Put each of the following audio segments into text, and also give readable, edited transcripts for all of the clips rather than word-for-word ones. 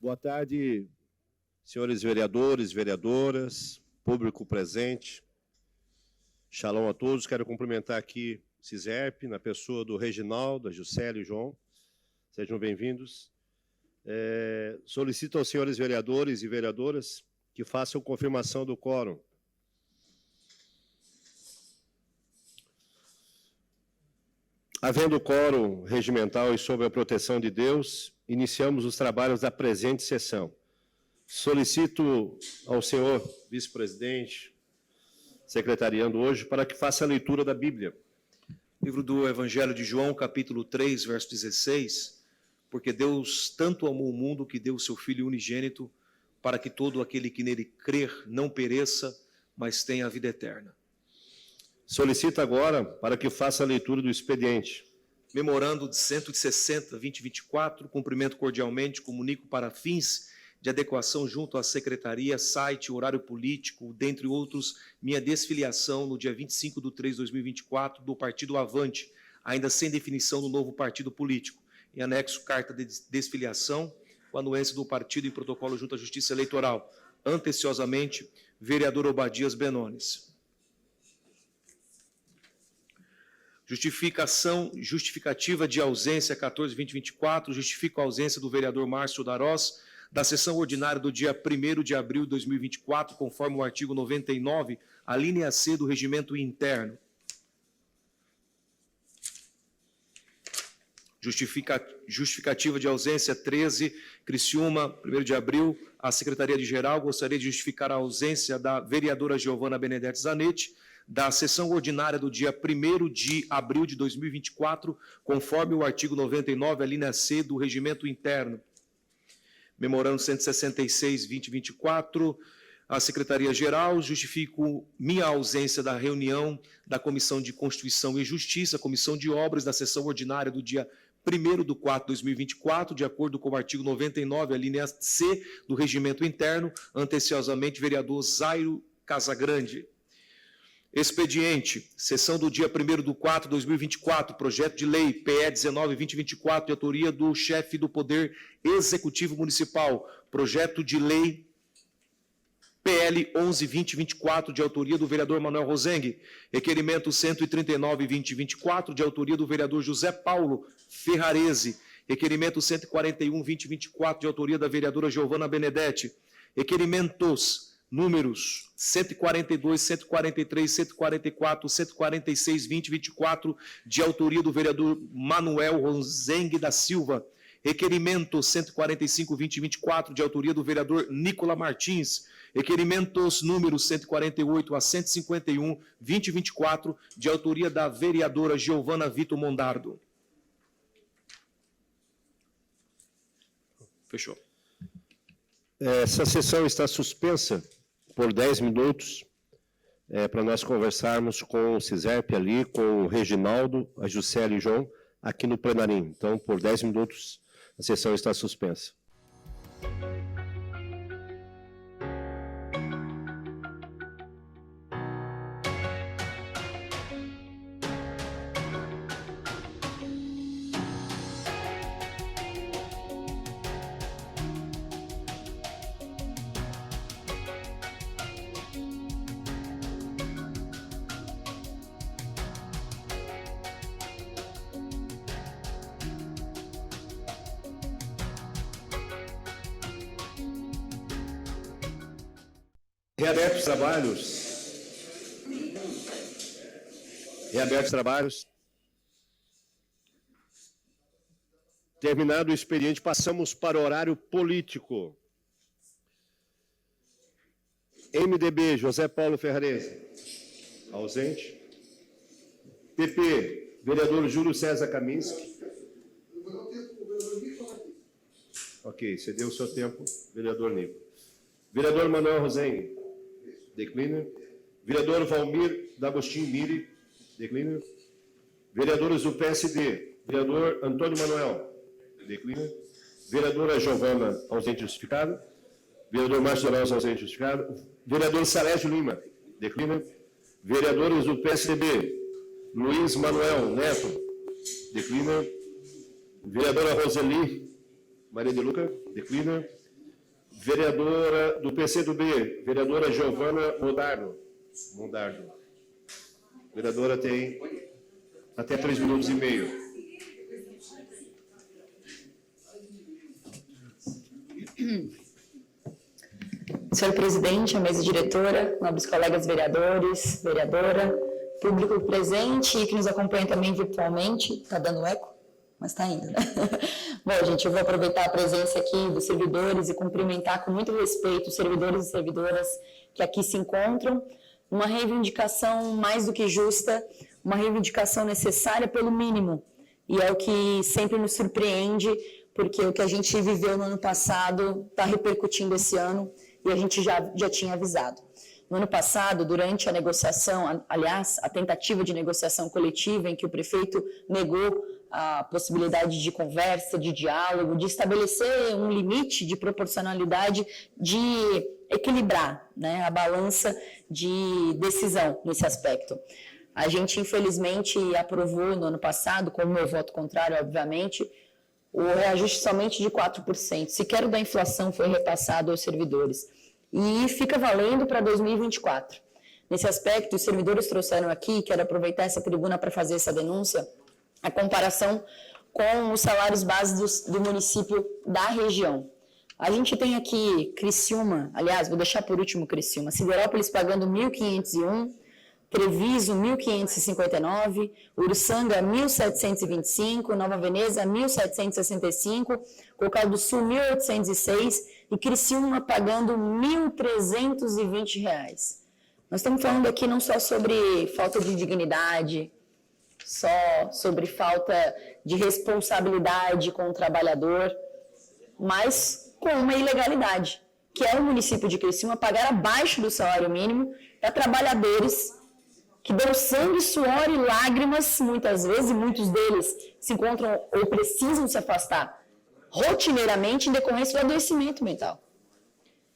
Boa tarde, senhores vereadores, vereadoras, público presente. Shalom a todos. Quero cumprimentar aqui o CISERP, na pessoa do Reginaldo, a Juscelia e o João. Sejam bem-vindos. Solicito aos senhores vereadores e vereadoras que façam confirmação do quórum. Havendo quórum regimental e sob a proteção de Deus, iniciamos os trabalhos da presente sessão. Solicito ao senhor vice-presidente, secretariando hoje, para que faça a leitura da Bíblia. Livro do Evangelho de João, capítulo 3, verso 16. Porque Deus tanto amou o mundo que deu o seu Filho unigênito, para que todo aquele que nele crer não pereça, mas tenha a vida eterna. Solicito agora para que faça a leitura do expediente. Memorando de 160/2024, cumprimento cordialmente, comunico para fins de adequação junto à Secretaria, site, horário político, dentre outros, minha desfiliação no dia 25/3/2024 do Partido Avante, ainda sem definição do novo partido político. Em anexo, carta de desfiliação, com anuência do partido e protocolo junto à Justiça Eleitoral. Anteciosamente, vereador Obadias Benones. Justificativa de ausência 14/2024, justifico a ausência do vereador Márcio Darós, da sessão ordinária do dia 1º de abril de 2024, conforme o artigo 99, a linha C do regimento interno. Justificativa de ausência 13, Criciúma, 1º de abril, a Secretaria de Geral gostaria de justificar a ausência da vereadora Giovana Benedetti Zanetti, da sessão ordinária do dia 1º de abril de 2024, conforme o artigo 99, a linha C do regimento interno. Memorando 166/2024, a Secretaria-Geral, justifico minha ausência da reunião da Comissão de Constituição e Justiça, Comissão de Obras, da sessão ordinária do dia 1º/4/2024, de acordo com o artigo 99, a linha C do regimento interno, anteciosamente, vereador Zairo Casagrande. Expediente, sessão do dia 1º/4/2024, projeto de lei PE 19/2024, de autoria do chefe do Poder Executivo Municipal, projeto de lei PL 11/2024, de autoria do vereador Manuel Rosengue, requerimento 139/2024, de autoria do vereador José Paulo Ferrarese, requerimento 141/2024, de autoria da vereadora Giovana Benedetti, requerimentos números 142, 143, 144, 146, 2024, de autoria do vereador Manuel Rosengue da Silva. Requerimento 145, 2024, de autoria do vereador Nicola Martins. Requerimentos números 148 a 151, 2024, de autoria da vereadora Giovana Vitor Mondardo. Fechou. Essa sessão está suspensa por 10 minutos, para nós conversarmos com o CISERP ali, com o Reginaldo, a Juscelia e o João, aqui no plenarinho. Então, por 10 minutos, a sessão está suspensa. Reabertos trabalhos. Reabertos trabalhos. Terminado o expediente, passamos para o horário político. MDB, José Paulo Ferrarese. Ausente. PP, vereador Júlio César Kaminski. Ok, cedeu o seu tempo, vereador Nico. Vereador Manuel Rosengue. Declina. Vereador Valmir D'Agostinho Miri. Declina. Vereadores do PSD. Vereador Antônio Manuel. Declina. Vereadora Giovana, ausente justificado. Vereador Márcio Darós, ausente justificado. Vereador Salésio Lima. Declina. Vereadores do PSDB. Luiz Manuel Neto. Declina. Vereadora Roseli Maria de Luca. Declina. Vereadora do PCdoB, vereadora Giovana Mondardo. Vereadora tem até 3 minutos e meio. Senhor presidente, a mesa diretora, nobres colegas vereadores, vereadora, público presente e que nos acompanha também virtualmente. Está dando eco? Mas está indo, né? Bom, gente, eu vou aproveitar a presença aqui dos servidores e cumprimentar com muito respeito os servidores e servidoras que aqui se encontram. Uma reivindicação mais do que justa, uma reivindicação necessária pelo mínimo. E é o que sempre nos surpreende, porque o que a gente viveu no ano passado está repercutindo esse ano e a gente já tinha avisado. No ano passado, durante a negociação, aliás, a tentativa de negociação coletiva em que o prefeito negou a possibilidade de conversa, de diálogo, de estabelecer um limite de proporcionalidade, de equilibrar, né, a balança de decisão nesse aspecto. A gente, infelizmente, aprovou no ano passado, com o meu voto contrário, obviamente, o reajuste somente de 4%. Sequer o da inflação foi repassado aos servidores. E fica valendo para 2024. Nesse aspecto, os servidores trouxeram aqui, quero aproveitar essa tribuna para fazer essa denúncia, a comparação com os salários básicos do município da região. A gente tem aqui Criciúma, aliás, vou deixar por último Criciúma, Siderópolis pagando 1.501, Treviso 1.559, Uruçanga 1.725, Nova Veneza 1.765, Cocal do Sul 1.806 e Criciúma pagando R$ 1.320. Nós estamos falando aqui não só sobre falta de dignidade, só sobre falta de responsabilidade com o trabalhador, mas com uma ilegalidade, que é o município de Criciúma pagar abaixo do salário mínimo para trabalhadores que dão sangue, suor e lágrimas, muitas vezes, e muitos deles se encontram ou precisam se afastar rotineiramente em decorrência do adoecimento mental.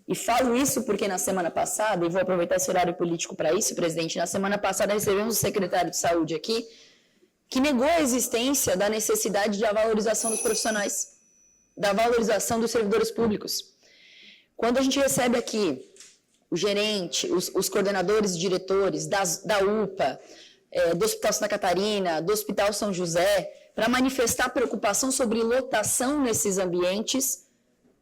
E falo isso porque na semana passada, e vou aproveitar esse horário político para isso, presidente, na semana passada recebemos o secretário de Saúde aqui, que negou a existência da necessidade da valorização dos profissionais, da valorização dos servidores públicos. Quando a gente recebe aqui o gerente, os coordenadores e diretores da UPA, do Hospital Santa Catarina, do Hospital São José, para manifestar preocupação sobre lotação nesses ambientes,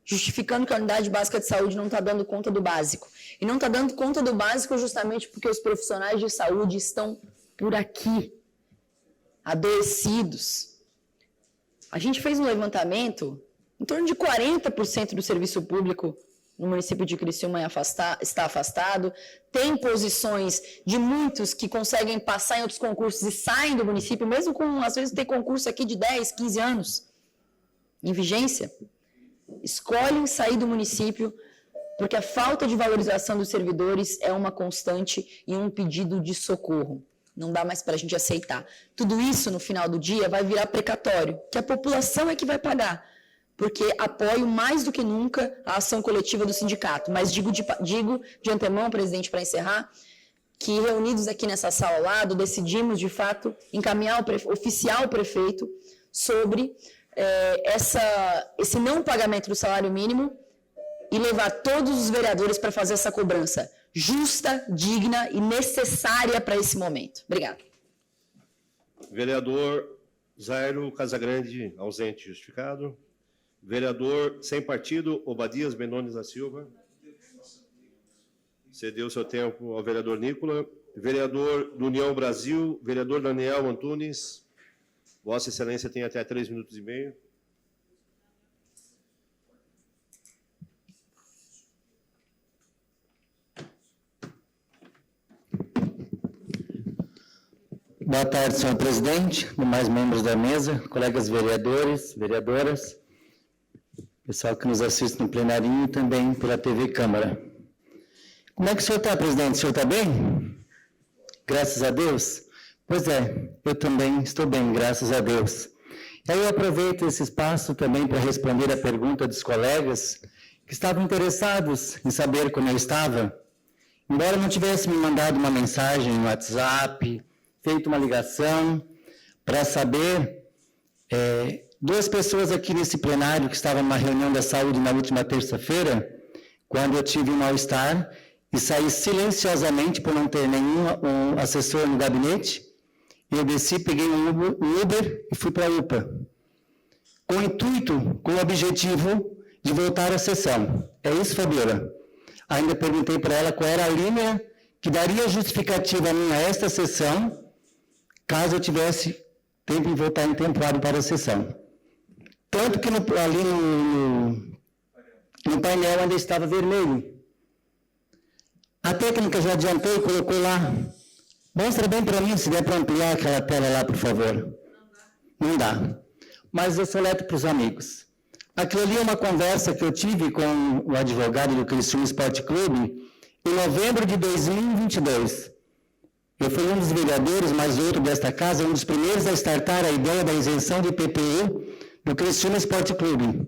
justificando que a unidade básica de saúde não está dando conta do básico. E não está dando conta do básico justamente porque os profissionais de saúde estão por aqui, adoecidos. A gente fez um levantamento, em torno de 40% do serviço público no município de Criciúma está afastado, tem posições de muitos que conseguem passar em outros concursos e saem do município, mesmo com, às vezes, tem concurso aqui de 10, 15 anos em vigência, escolhem sair do município porque a falta de valorização dos servidores é uma constante e um pedido de socorro. Não dá mais para a gente aceitar. Tudo isso, no final do dia, vai virar precatório, que a população é que vai pagar, porque apoio mais do que nunca a ação coletiva do sindicato. Mas digo de antemão, presidente, para encerrar, que reunidos aqui nessa sala ao lado, decidimos, de fato, encaminhar oficiar o prefeito sobre esse não pagamento do salário mínimo e levar todos os vereadores para fazer essa cobrança justa, digna e necessária para esse momento. Obrigada. Vereador Zairo Casagrande, ausente, justificado. Vereador sem partido, Obadias Benones da Silva. Cedeu seu tempo ao vereador Nicola. Vereador do União Brasil, vereador Daniel Antunes. Vossa Excelência tem até 3 minutos e meio. Boa tarde, senhor presidente, demais membros da mesa, colegas vereadores, vereadoras, pessoal que nos assiste no plenarinho e também pela TV Câmara. Como é que o senhor está, presidente? O senhor está bem? Graças a Deus? Pois é, eu também estou bem, graças a Deus. E aí eu aproveito esse espaço também para responder a pergunta dos colegas que estavam interessados em saber como eu estava. Embora não tivesse me mandado uma mensagem no WhatsApp, feito uma ligação para saber, 2 pessoas aqui nesse plenário que estavam numa reunião da saúde na última terça-feira, quando eu tive um mal-estar e saí silenciosamente por não ter nenhum assessor no gabinete. Eu desci, peguei um Uber e fui para a UPA, com o intuito, com o objetivo de voltar à sessão. É isso, Fabiola? Ainda perguntei para ela qual era a linha que daria justificativa minha a esta sessão, caso eu tivesse tempo de voltar em tempo hábil para a sessão. Tanto que ali no painel ainda estava vermelho. A técnica já adiantou e colocou lá. Mostra bem para mim, se der para ampliar aquela tela lá, por favor. Não dá. Mas eu soleto para os amigos. Aquilo ali é uma conversa que eu tive com o advogado do Criciúma Esporte Clube em novembro de 2022. Eu fui um dos vereadores, mais outro desta casa, um dos primeiros a startar a ideia da isenção de IPTU do Criciúma Esporte Clube.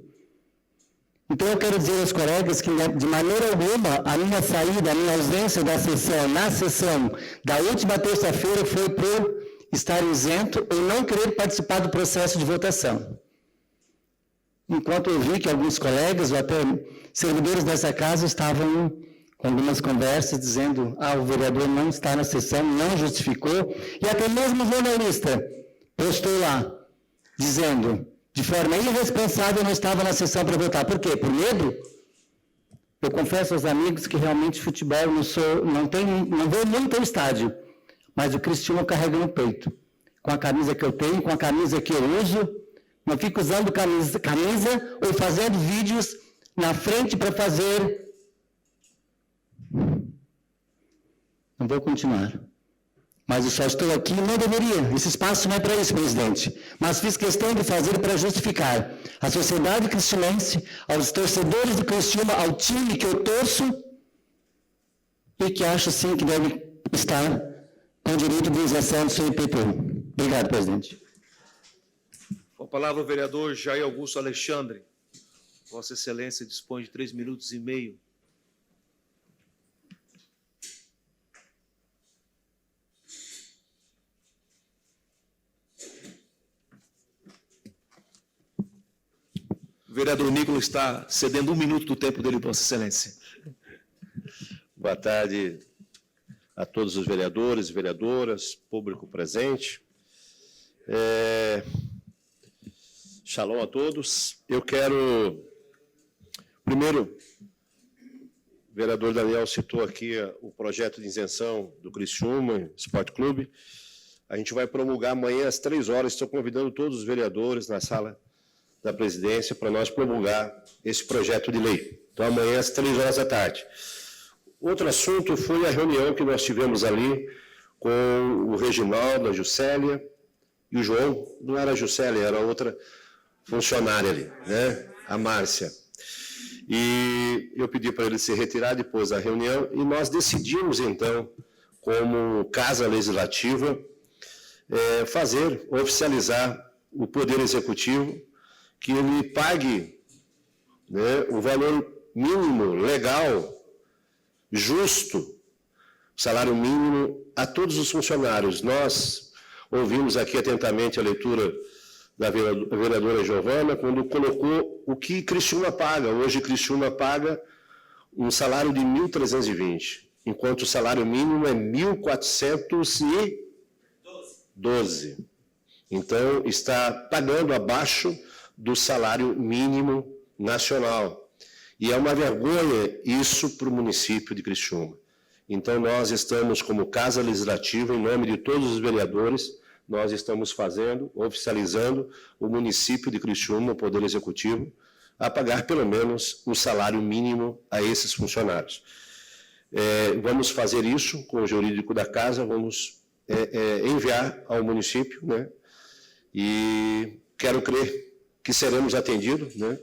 Então eu quero dizer aos colegas que de maneira alguma a minha saída, a minha ausência da sessão, na sessão da última terça-feira foi por estar isento ou não querer participar do processo de votação. Enquanto eu vi que alguns colegas ou até servidores dessa casa estavam com algumas conversas dizendo o vereador não está na sessão, não justificou, e até mesmo o jornalista postou lá, dizendo, de forma irresponsável, não estava na sessão para votar. Por quê? Por medo? Eu confesso aos amigos que realmente futebol não vou muito ao estádio, mas o Criciúma carrega no peito. Com a camisa que eu tenho, com a camisa que eu uso, não fico usando camisa ou fazendo vídeos na frente para fazer. Não vou continuar. Mas eu só estou aqui, não deveria. Esse espaço não é para isso, presidente. Mas fiz questão de fazer para justificar a sociedade criciumense, aos torcedores do Criciúma, ao time que eu torço e que acho sim que deve estar com direito de isenção do seu IPTU. Obrigado, presidente. Com a palavra o vereador Jair Augusto Alexandre. Vossa Excelência dispõe de 3 minutos e meio. O vereador Nicolas está cedendo 1 minuto do tempo dele, Vossa Excelência. Boa tarde a todos os vereadores e vereadoras, público presente. Shalom a todos. Eu quero, primeiro, o vereador Daniel citou aqui o projeto de isenção do Criciúma Esporte Clube. A gente vai promulgar amanhã às 3 horas, estou convidando todos os vereadores na sala da presidência para nós promulgar esse projeto de lei. Então, amanhã às 3 horas da tarde. Outro assunto foi a reunião que nós tivemos ali com o Reginaldo, a Juscelia e o João. Não era a Juscelia, era outra funcionária ali, né? A Márcia. E eu pedi para ele se retirar depois da reunião e nós decidimos, então, como Casa Legislativa, oficializar o Poder Executivo, que ele pague, né, o valor mínimo, legal, justo, salário mínimo a todos os funcionários. Nós ouvimos aqui atentamente a leitura da vereadora Giovana, quando colocou o que Criciúma paga. Hoje Criciúma paga um salário de 1.320, enquanto o salário mínimo é 1.412. Então, está pagando abaixo do salário mínimo nacional. E é uma vergonha isso para o município de Criciúma. Então, nós estamos, como Casa Legislativa, em nome de todos os vereadores, nós estamos oficializando o município de Criciúma, o Poder Executivo, a pagar pelo menos um salário mínimo a esses funcionários. Vamos fazer isso com o jurídico da Casa, vamos enviar ao município, né? E quero crer que seremos atendidos, né?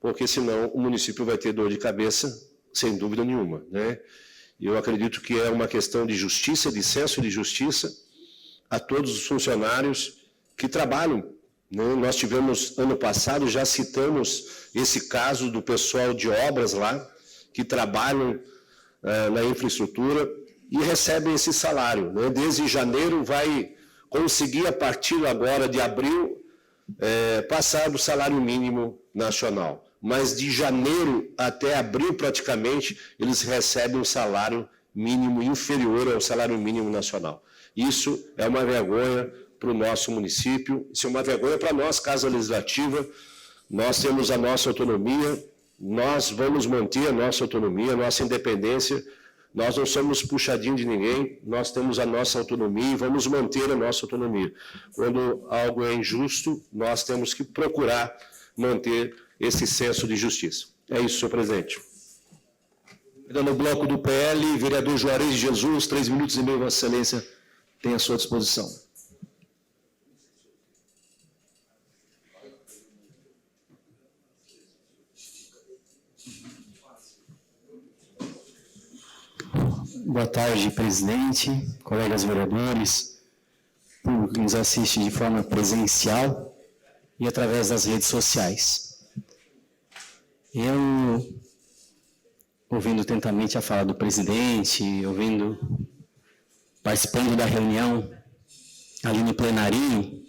Porque senão o município vai ter dor de cabeça, sem dúvida nenhuma, né? E eu acredito que é uma questão de justiça, de senso de justiça, a todos os funcionários que trabalham, né? Nós tivemos, ano passado, já citamos esse caso do pessoal de obras lá, que trabalham na infraestrutura e recebem esse salário, né? Desde janeiro vai conseguir, a partir agora de abril, passar do salário mínimo nacional. mas de janeiro até abril, praticamente, eles recebem um salário mínimo inferior ao salário mínimo nacional. Isso é uma vergonha para o nosso município, isso é uma vergonha para nós, Casa Legislativa. Nós temos a nossa autonomia, nós vamos manter a nossa autonomia, a nossa independência. Nós não somos puxadinhos de ninguém, nós temos a nossa autonomia e vamos manter a nossa autonomia. Quando algo é injusto, nós temos que procurar manter esse senso de justiça. É isso, senhor presidente. No bloco do PL, vereador Juarez de Jesus, 3 minutos e meio, Vossa Excelência tem à sua disposição. Boa tarde, presidente, colegas vereadores, público que nos assiste de forma presencial e através das redes sociais. Eu, ouvindo atentamente a fala do presidente, participando da reunião ali no plenarinho,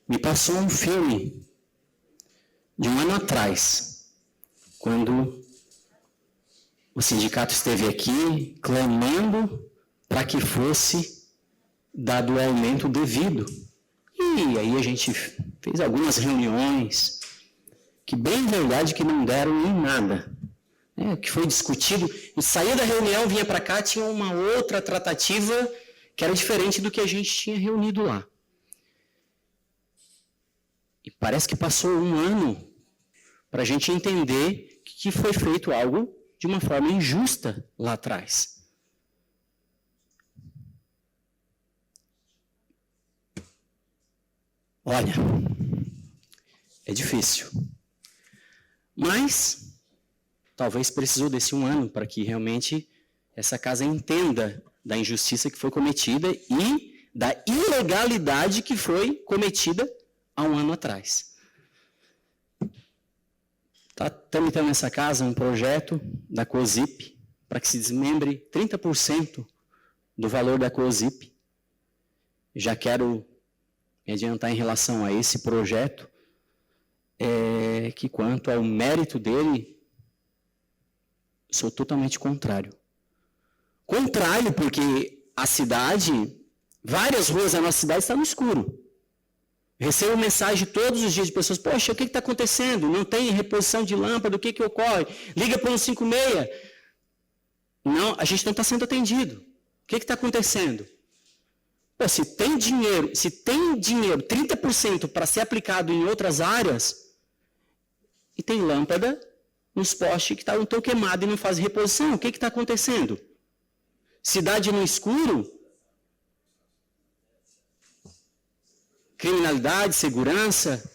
me passou um filme de um ano atrás, quando o sindicato esteve aqui clamando para que fosse dado o aumento devido. E aí a gente fez algumas reuniões que, bem verdade, que não deram em nada. O que foi discutido, e saía da reunião, vinha para cá, tinha uma outra tratativa que era diferente do que a gente tinha reunido lá. E parece que passou um ano para a gente entender que foi feito algo de uma forma injusta lá atrás. Olha, é difícil. Mas, talvez precisou desse um ano para que realmente essa casa entenda da injustiça que foi cometida e da ilegalidade que foi cometida há um ano atrás. Está tramitando nessa casa um projeto da COSIP para que se desmembre 30% do valor da COSIP. Já quero me adiantar em relação a esse projeto, que quanto ao mérito dele, sou totalmente contrário. Contrário porque a cidade, várias ruas da nossa cidade estão no escuro. Recebo mensagem todos os dias de pessoas, poxa, o que está acontecendo? Não tem reposição de lâmpada, o que ocorre? Liga para o 156. Não, a gente não está sendo atendido. O que está acontecendo? Pô, se tem dinheiro, 30% para ser aplicado em outras áreas, e tem lâmpada nos postes que estão queimados e não fazem reposição, o que está acontecendo? Cidade no escuro? Criminalidade, segurança,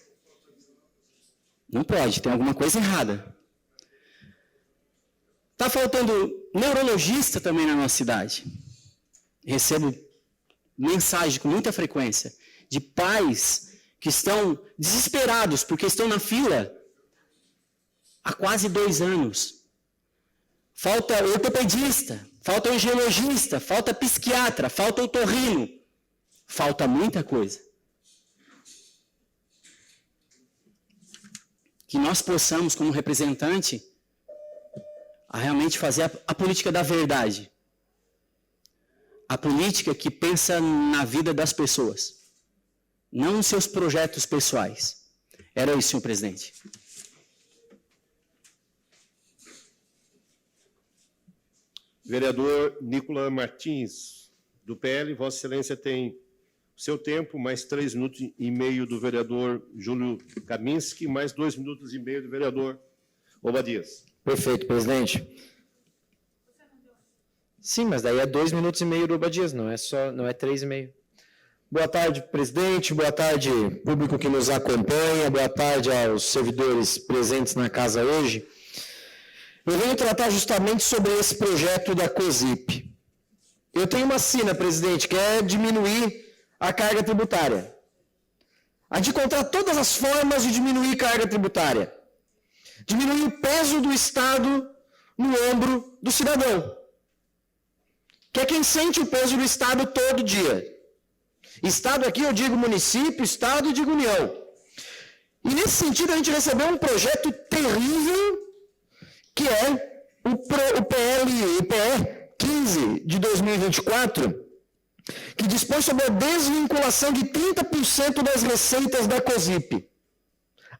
não pode, tem alguma coisa errada. Está faltando neurologista também na nossa cidade. Recebo mensagem com muita frequência de pais que estão desesperados porque estão na fila há quase 2 anos. Falta ortopedista, falta angiologista, falta psiquiatra, falta otorrino. Falta muita coisa. Que nós possamos, como representante, a realmente fazer a política da verdade. A política que pensa na vida das pessoas, não nos seus projetos pessoais. Era isso, senhor presidente. Vereador Nicolas Martins, do PL, Vossa Excelência tem seu tempo, mais 3 minutos e meio do vereador Júlio Kaminski, mais 2 minutos e meio do vereador Obadias. Perfeito, presidente. Sim, mas daí é 2 minutos e meio do Obadias, não é 3,5. Boa tarde, presidente, boa tarde, público que nos acompanha, boa tarde aos servidores presentes na casa hoje. Eu venho tratar justamente sobre esse projeto da COSIP. Eu tenho uma sina, presidente, que é diminuir a carga tributária. A de encontrar todas as formas de diminuir carga tributária. Diminuir o peso do Estado no ombro do cidadão. Que é quem sente o peso do Estado todo dia. Estado aqui eu digo município, Estado eu digo União. E nesse sentido, a gente recebeu um projeto terrível, que é o PE 15 de 2024, que dispõe sobre a desvinculação de 30% das receitas da COSIP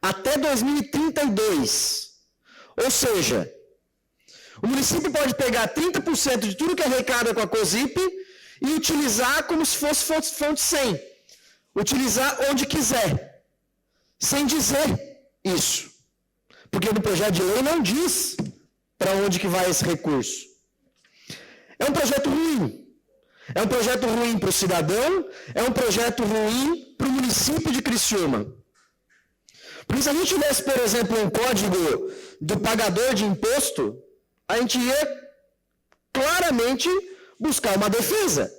até 2032. Ou seja, o município pode pegar 30% de tudo que arrecada com a COSIP e utilizar como se fosse fonte 100. Utilizar onde quiser, sem dizer isso. Porque no projeto de lei não diz para onde que vai esse recurso. É um projeto ruim. É um projeto ruim para o cidadão, é um projeto ruim para o município de Criciúma. Porque se a gente tivesse, por exemplo, um código do pagador de imposto, a gente ia claramente buscar uma defesa.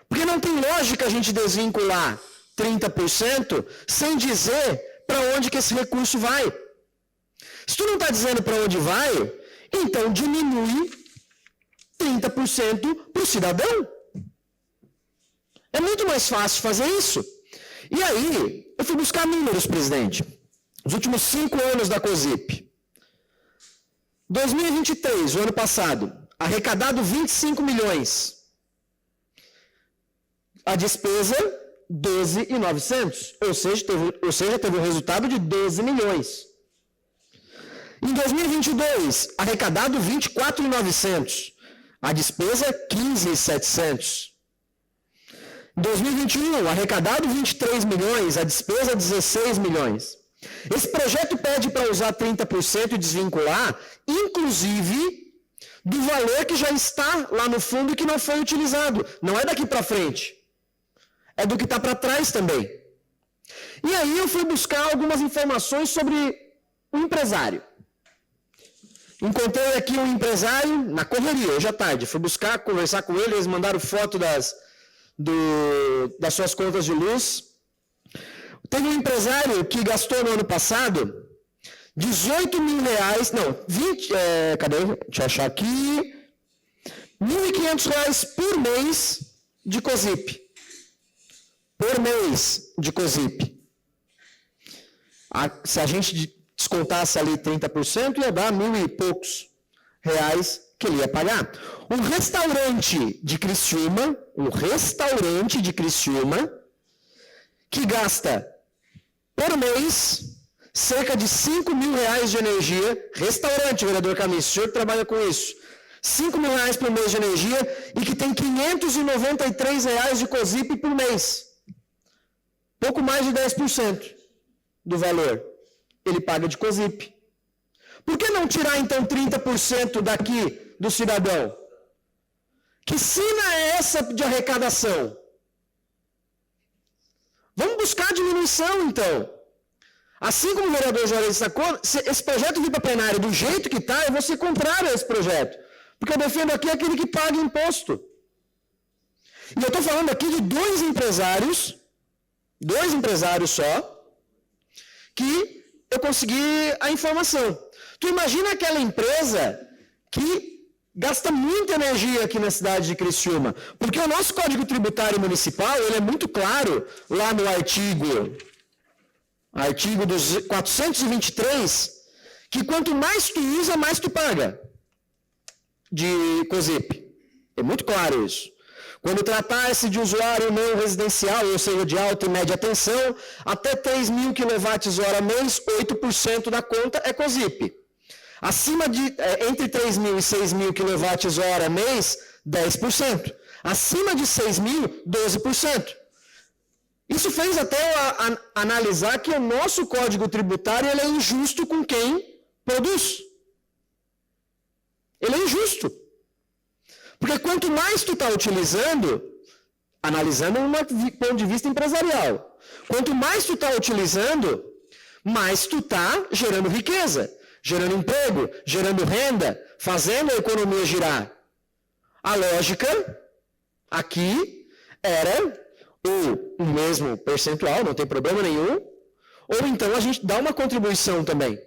Porque não tem lógica a gente desvincular 30% sem dizer para onde que esse recurso vai. Se tu não está dizendo para onde vai, então diminui 30% para o cidadão. É muito mais fácil fazer isso. E aí, eu fui buscar números, presidente. Os últimos 5 anos da COSIP. 2023, o ano passado, arrecadado 25 milhões. A despesa, 12.900. Ou seja, teve um resultado de 12 milhões. Em 2022, arrecadado 24.900. A despesa, 15.700. Em 2021, arrecadado 23 milhões, a despesa 16 milhões. Esse projeto pede para usar 30% e desvincular, inclusive, do valor que já está lá no fundo e que não foi utilizado. Não é daqui para frente. É do que está para trás também. E aí eu fui buscar algumas informações sobre um empresário. Encontrei aqui um empresário na correria, hoje à tarde. Fui buscar, conversar com ele, eles mandaram foto das suas contas de luz. Teve um empresário que gastou no ano passado 18 mil reais, não, 20, cadê? Deixa eu achar aqui. R$1.500 por mês de COSIP. Por mês de COSIP. Se a gente descontasse ali 30%, ia dar 1.000 e poucos reais que ele ia pagar. Um restaurante de Criciúma, que gasta por mês cerca de 5 mil reais de energia, restaurante, vereador Camis, o senhor que trabalha com isso, 5 mil reais por mês de energia e que tem 593 reais de COSIP por mês. Pouco mais de 10% do valor ele paga de COSIP. Por que não tirar, então, 30% daqui do cidadão? Que sina é essa de arrecadação? Vamos buscar a diminuição, então. Assim como o vereador Juarez sacou, se esse projeto vir para a plenária do jeito que está, eu vou ser contrário a esse projeto. Porque eu defendo aqui aquele que paga imposto. E eu estou falando aqui de dois empresários só, que eu consegui a informação. Tu imagina aquela empresa que gasta muita energia aqui na cidade de Criciúma, porque o nosso Código Tributário Municipal, ele é muito claro lá no artigo dos 423, que quanto mais tu usa, mais tu paga de COSIP. É muito claro isso. Quando tratasse de usuário não residencial, ou seja, de alta e média tensão, até 3.000 kWh mês, 8% da conta é COSIP. Entre 3.000 e 6.000 kWh mês, 10%. Acima de 6.000, 12%. Isso fez até analisar que o nosso Código Tributário ele é injusto com quem produz. Ele é injusto. Porque quanto mais tu está utilizando, analisando um ponto de vista empresarial, quanto mais tu está utilizando, mais tu está gerando riqueza, gerando emprego, gerando renda, fazendo a economia girar. A lógica aqui era o mesmo percentual, não tem problema nenhum, ou então a gente dá uma contribuição também.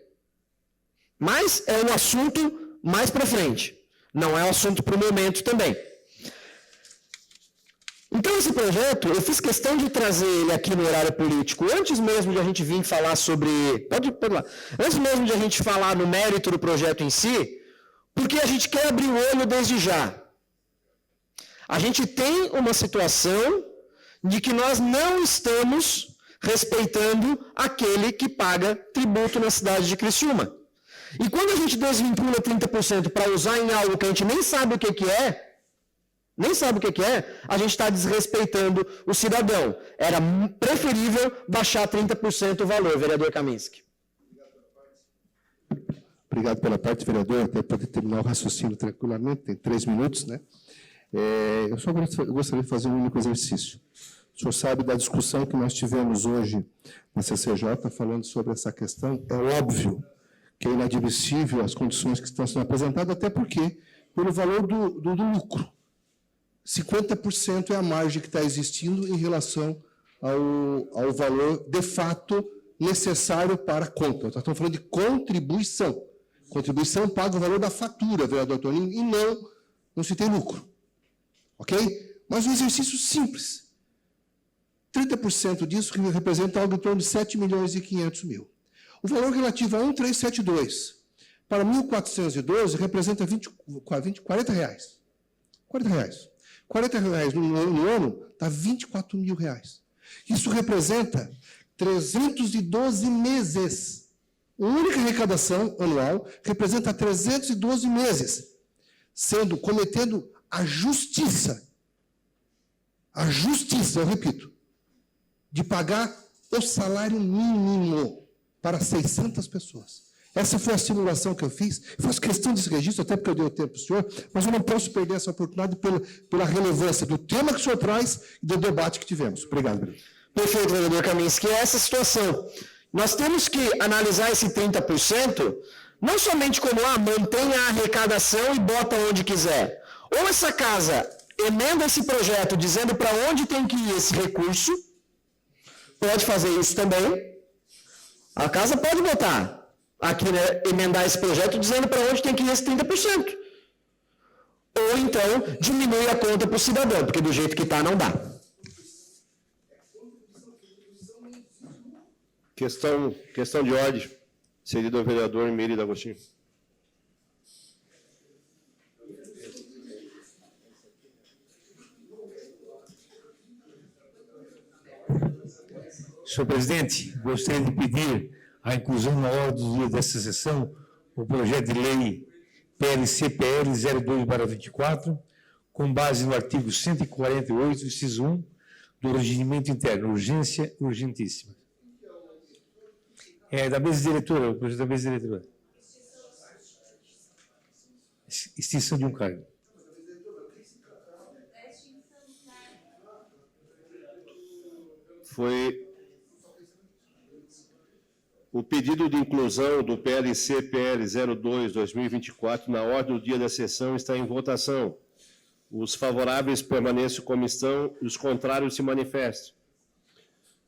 Mas é um assunto mais para frente. Não é um assunto para o momento também. Então, esse projeto, eu fiz questão de trazer ele aqui no horário político, antes mesmo de a gente vir falar sobre... Pode lá. Antes mesmo de a gente falar no mérito do projeto em si, porque a gente quer abrir o olho desde já. A gente tem uma situação de que nós não estamos respeitando aquele que paga tributo na cidade de Criciúma. E quando a gente desvincula 30% para usar em algo que a gente nem sabe o que é, a gente está desrespeitando o cidadão. Era preferível baixar 30% o valor, vereador Kaminski. Obrigado pela parte, vereador, até poder terminar o raciocínio tranquilamente, tem 3 minutos, né? Eu só gostaria de fazer um único exercício. O senhor sabe da discussão que nós tivemos hoje na CCJ, falando sobre essa questão. É óbvio que é inadmissível as condições que estão sendo apresentadas, até porque, pelo valor do lucro, 50% é a margem que está existindo em relação ao valor, de fato, necessário para a conta. Nós estamos falando de contribuição. Contribuição paga o valor da fatura, vereador Toninho, e não se tem lucro. Ok? Mas um exercício simples. 30% disso representa algo em torno de 7.500.000. O valor relativo a 1.372 para 1.412 representa R$40. R$40. R$40 no ano dá R$24.000. Isso representa 312 meses. A única arrecadação anual representa 312 meses, cometendo a justiça, eu repito, de pagar o salário mínimo para 600 pessoas. Essa foi a simulação que eu fiz. Eu faço questão desse registro, até porque eu dei o tempo para o senhor, mas eu não posso perder essa oportunidade pela relevância do tema que o senhor traz e do debate que tivemos. Obrigado, vereador. Perfeito, vereador Kaminski. É essa situação. Nós temos que analisar esse 30%, não somente como, mantém a arrecadação e bota onde quiser. Ou essa casa emenda esse projeto dizendo para onde tem que ir esse recurso, pode fazer isso também. A casa pode botar aqui, né, emendar esse projeto dizendo para onde tem que ir esse 30%. Ou então diminui a conta para o cidadão, porque do jeito que está não dá. Questão de ordem, cedido ao vereador Miri D'Agostinho. Senhor presidente, gostaria de pedir a inclusão na ordem do dia desta sessão o projeto de lei PLC-PL 02/24, com base no artigo 148, inciso 1, do Regimento Interno, urgência urgentíssima. É da mesa diretora, o projeto da mesa diretora. Extinção de um cargo. Foi o pedido de inclusão do PLC-PL 02/2024 na ordem do dia da sessão está em votação. Os favoráveis permaneçam como estão e os contrários se manifestem.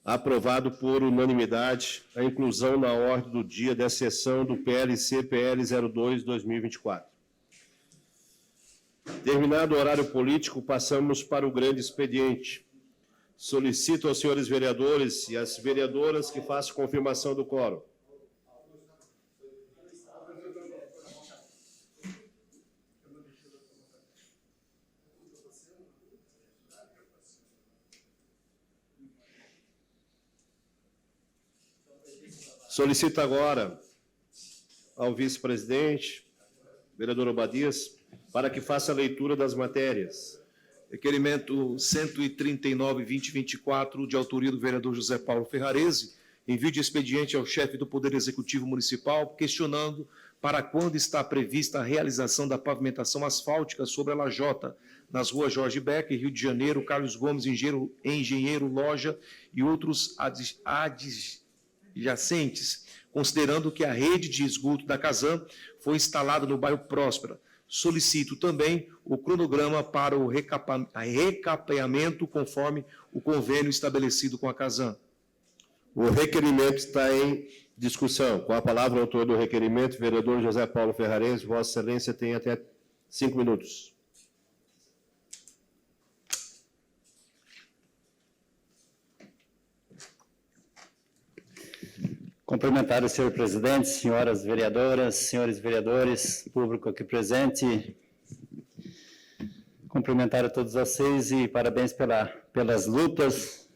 Aprovado por unanimidade a inclusão na ordem do dia da sessão do PLC-PL 02/2024. Terminado o horário político, passamos para o grande expediente. Solicito aos senhores vereadores e às vereadoras que façam confirmação do quórum. Solicito agora ao vice-presidente, vereador Obadias, para que faça a leitura das matérias. Requerimento 139/2024, de autoria do vereador José Paulo Ferrarese, envio de expediente ao chefe do Poder Executivo Municipal, questionando para quando está prevista a realização da pavimentação asfáltica sobre a lajota, nas ruas Jorge Becker, Rio de Janeiro, Carlos Gomes, Engenheiro Loja e outros adjacentes, considerando que a rede de esgoto da Casan foi instalada no bairro Próspera. Solicito também o cronograma para o recapeamento conforme o convênio estabelecido com a Casan. O requerimento está em discussão. Com a palavra, o autor do requerimento, vereador José Paulo Ferrarese. Vossa Excelência tem até 5 minutos. Cumprimentar o senhor presidente, senhoras vereadoras, senhores vereadores, público aqui presente. Cumprimentar a todos vocês e parabéns pelas lutas.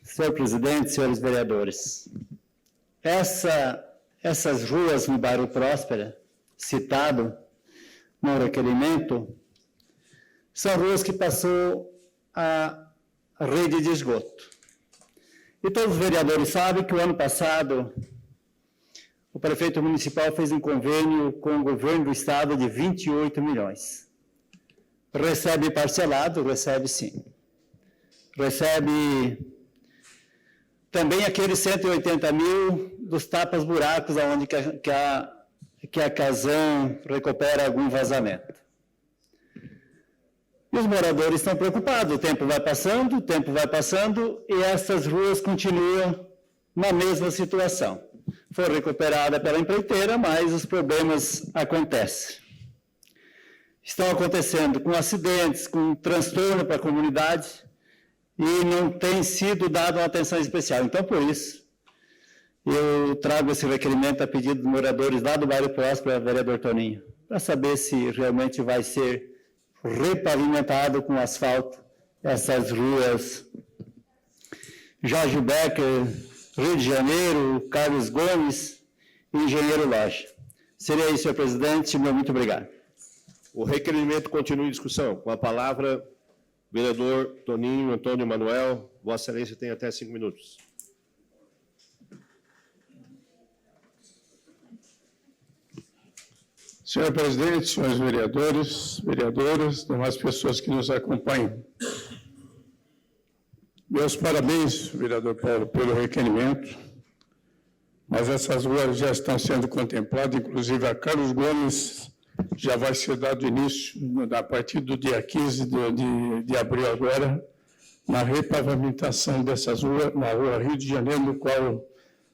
Senhor presidente, senhores vereadores, essas ruas no bairro Próspera, citado no requerimento, são ruas que passou a rede de esgoto. E todos os vereadores sabem que o ano passado o prefeito municipal fez um convênio com o governo do estado de 28 milhões. Recebe parcelado? Recebe sim. Recebe também aqueles 180 mil dos tapas-buracos, onde que a Casan recupera algum vazamento. E os moradores estão preocupados, o tempo vai passando e essas ruas continuam na mesma situação. Foi recuperada pela empreiteira, mas os problemas acontecem. Estão acontecendo com acidentes, com transtorno para a comunidade e não tem sido dada uma atenção especial. Então, por isso, eu trago esse requerimento a pedido dos moradores lá do bairro Próspero, vereador Toninho, para saber se realmente vai ser repavimentado com asfalto essas ruas Jorge Becker, Rio de Janeiro, Carlos Gomes e Engenheiro Loja. Seria isso, senhor presidente. Muito obrigado. O requerimento continua em discussão. Com a palavra, vereador Toninho Antônio Manuel. Vossa Excelência tem até 5 minutos. Senhor presidente, senhores vereadores, vereadoras, demais pessoas que nos acompanham. Meus parabéns, vereador Paulo, pelo requerimento, mas essas ruas já estão sendo contempladas, inclusive a Carlos Gomes já vai ser dado início, a partir do dia 15 de abril agora, na repavimentação dessas ruas, na rua Rio de Janeiro, no qual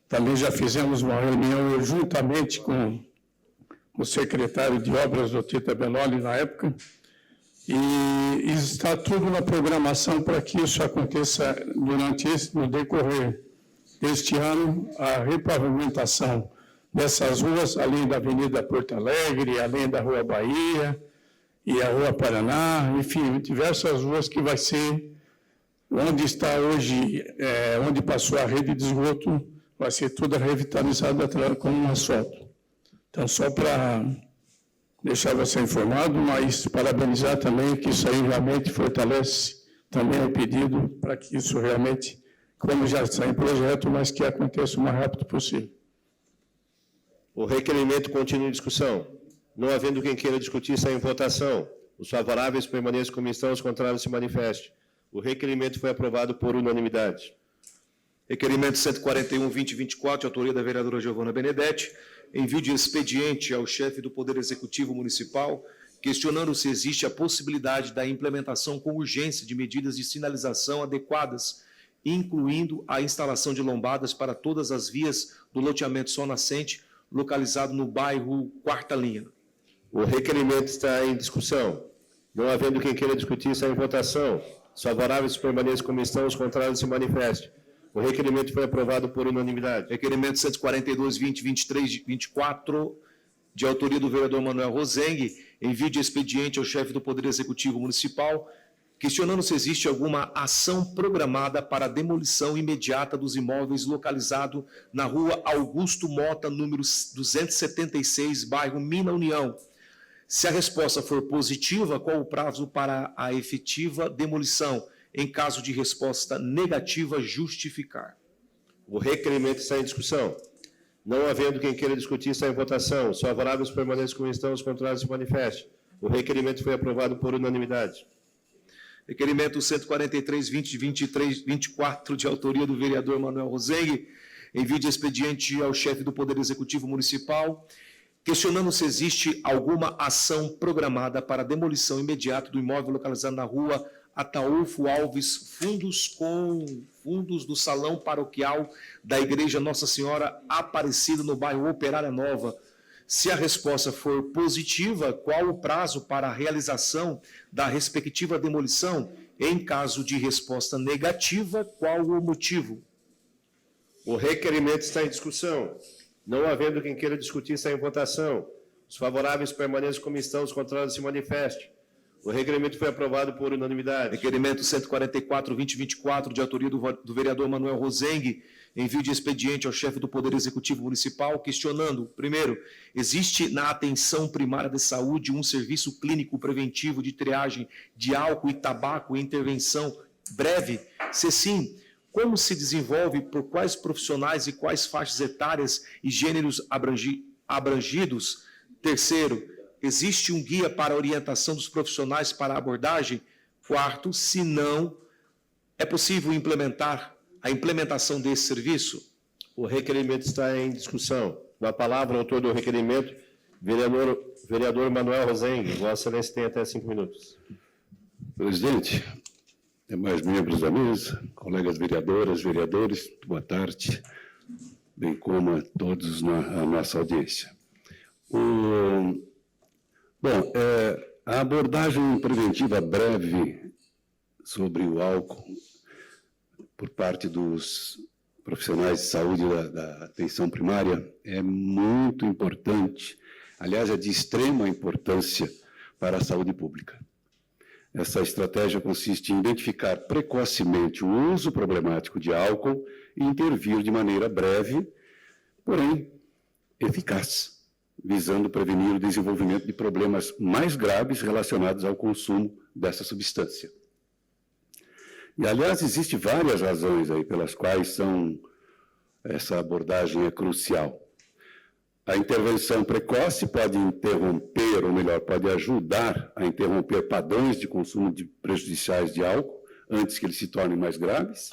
também já fizemos uma reunião juntamente com o secretário de Obras, o Tita Benoli, na época, e está tudo na programação para que isso aconteça no decorrer deste ano, a repavimentação dessas ruas, além da Avenida Porto Alegre, além da Rua Bahia e a Rua Paraná, enfim, diversas ruas que vai ser, onde está hoje, onde passou a rede de esgoto, vai ser toda revitalizada com um asfalto. Então, só para deixar você informado, mas parabenizar também que isso aí realmente fortalece também o pedido para que isso realmente, como já está em projeto, mas que aconteça o mais rápido possível. O requerimento continua em discussão. Não havendo quem queira discutir, sai em votação. Os favoráveis permaneçam como estão, os contrários se manifestem. O requerimento foi aprovado por unanimidade. Requerimento 141/2024, de autoria da vereadora Giovana Benedetti, envio de expediente ao chefe do Poder Executivo Municipal, questionando se existe a possibilidade da implementação com urgência de medidas de sinalização adequadas, incluindo a instalação de lombadas para todas as vias do loteamento Sol Nascente, localizado no bairro Quarta Linha. O requerimento está em discussão. Não havendo quem queira discutir, sai em votação. Os favoráveis permaneçam como estão, os contrários se manifestem. O requerimento foi aprovado por unanimidade. Requerimento 142/2023-24, de autoria do vereador Manuel Rosengue, envio de expediente ao chefe do Poder Executivo Municipal, questionando se existe alguma ação programada para a demolição imediata dos imóveis localizado na rua Augusto Mota, número 276, bairro Mina União. Se a resposta for positiva, qual o prazo para a efetiva demolição? Em caso de resposta negativa, justificar. O requerimento está em discussão. Não havendo quem queira discutir, está em votação. Os favoráveis permaneçam como estão, os contrários se manifestem. O requerimento foi aprovado por unanimidade. Requerimento 143/2023-24, de autoria do vereador Manuel Rosengue, envio de expediente ao chefe do Poder Executivo Municipal, questionando se existe alguma ação programada para a demolição imediata do imóvel localizado na rua Ataúfo Alves, fundos do Salão Paroquial da Igreja Nossa Senhora Aparecida, no bairro Operária Nova. Se a resposta for positiva, qual o prazo para a realização da respectiva demolição? Em caso de resposta negativa, qual o motivo? O requerimento está em discussão. Não havendo quem queira discutir, está em votação. Os favoráveis permaneçam como estão, os contrários se manifestem. O requerimento foi aprovado por unanimidade. Requerimento 144-2024, de autoria do vereador Manuel Rosengue, envio de expediente ao chefe do Poder Executivo Municipal, questionando, primeiro, existe na atenção primária de saúde um serviço clínico preventivo de triagem de álcool e tabaco e intervenção breve? Se sim, como se desenvolve, por quais profissionais e quais faixas etárias e gêneros abrangidos? Terceiro, existe um guia para a orientação dos profissionais para a abordagem? Quarto, se não, é possível implementar a implementação desse serviço? O requerimento está em discussão. Com a palavra, o autor do requerimento, vereador Manuel Rosengue. Vossa Excelência tem até 5 minutos. Presidente, demais membros da mesa, colegas vereadoras, vereadores, boa tarde, bem como a todos na nossa audiência. A abordagem preventiva breve sobre o álcool por parte dos profissionais de saúde da atenção primária é muito importante, aliás, é de extrema importância para a saúde pública. Essa estratégia consiste em identificar precocemente o uso problemático de álcool e intervir de maneira breve, porém eficaz, visando prevenir o desenvolvimento de problemas mais graves relacionados ao consumo dessa substância. E, aliás, existem várias razões aí pelas quais essa abordagem é crucial. A intervenção precoce pode interromper, ou melhor, pode ajudar a interromper padrões de consumo prejudiciais de álcool, antes que eles se tornem mais graves.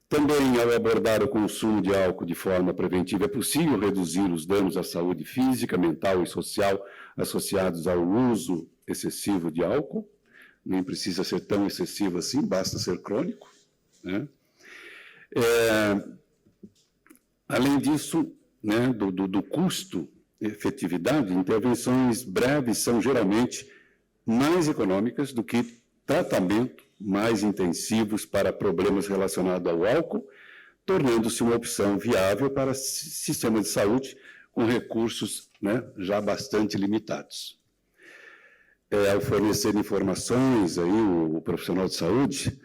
Também, ao abordar o consumo de álcool de forma preventiva, é possível reduzir os danos à saúde física, mental e social associados ao uso excessivo de álcool. Nem precisa ser tão excessivo assim, basta ser crônico, né? Além disso, né, do custo e efetividade, intervenções breves são geralmente mais econômicas do que tratamento mais intensivos para problemas relacionados ao álcool, tornando-se uma opção viável para sistemas de saúde com recursos, né, já bastante limitados. Ao fornecer informações, aí, o profissional de saúde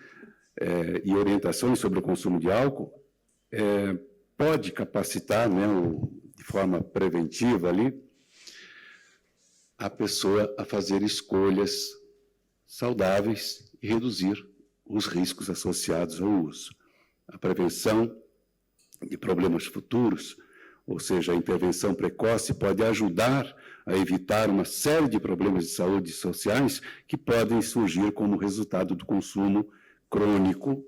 e orientações sobre o consumo de álcool, pode capacitar, né, de forma preventiva ali, a pessoa a fazer escolhas saudáveis e reduzir os riscos associados ao uso. A prevenção de problemas futuros, ou seja, a intervenção precoce, pode ajudar a evitar uma série de problemas de saúde sociais que podem surgir como resultado do consumo crônico,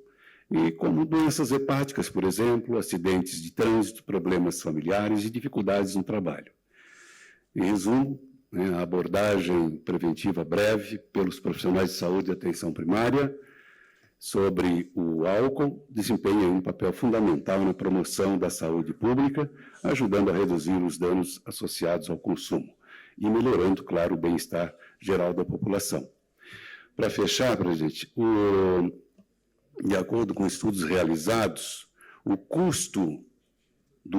e como doenças hepáticas, por exemplo, acidentes de trânsito, problemas familiares e dificuldades no trabalho. Em resumo, né, a abordagem preventiva breve pelos profissionais de saúde e atenção primária sobre o álcool desempenha um papel fundamental na promoção da saúde pública, ajudando a reduzir os danos associados ao consumo e melhorando, claro, o bem-estar geral da população. Para fechar, presidente, de acordo com estudos realizados, o custo do